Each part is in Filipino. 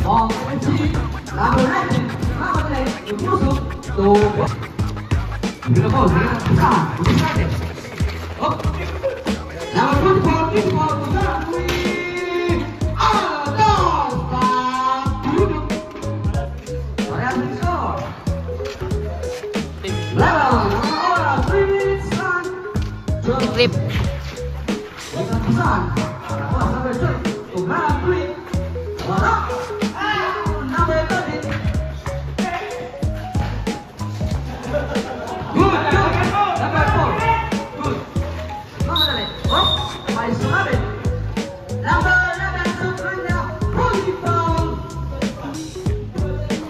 Ball MC, number 19, Muhammad Ali, Yusuf, to beautiful, oh, number 24, three, Trip.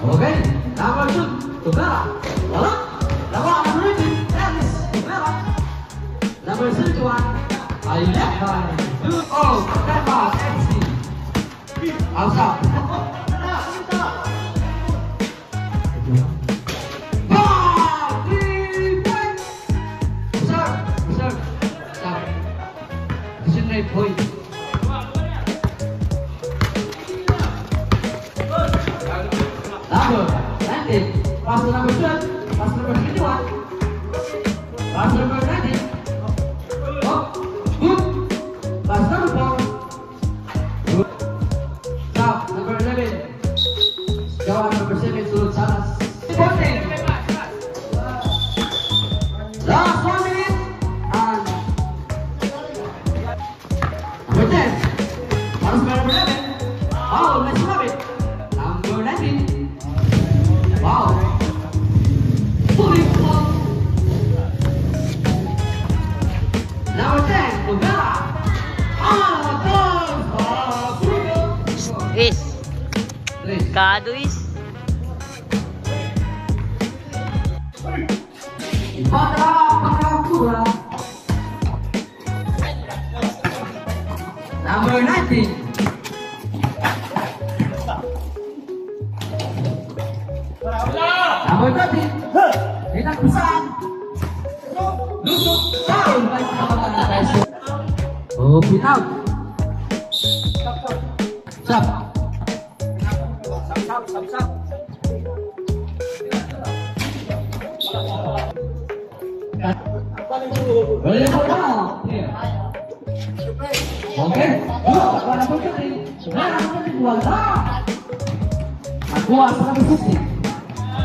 Okay, number 2, Tugara. Wala. Number 18, Dennis. Tugara. Number 31, Ayaka. Oh, Denmark FC. Outside. Point. Number 19, pass number 12, pass number 21, pass number 19, oh, good, pass number 4, good, stop, number 11, jawab number 7, surut salas, 14, last 1 minute, and number 10, pass number 11, oh, let's love it, number 19, wow. Fully full. Number 10, Tugara. Is. Kado is. Number 19. Number 30, Hinang Busan. Lusok, down. Oh, pin out. Stop. Boleh bola. Oke. Warna putih. Sekarang kedua. Aku akan berkutik.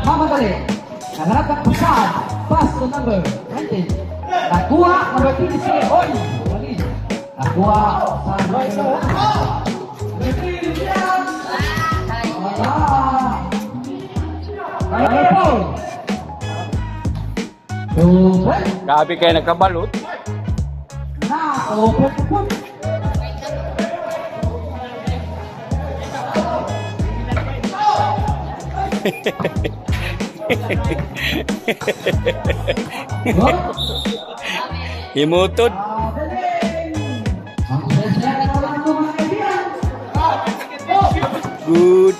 Muhammad Ali, nagharapkan pusat, pass to number 19. Nakuha, number 23, Oy! Nakuha sa number 4. Grabe kayo nagkabalot. Na, open. Himutod. Good.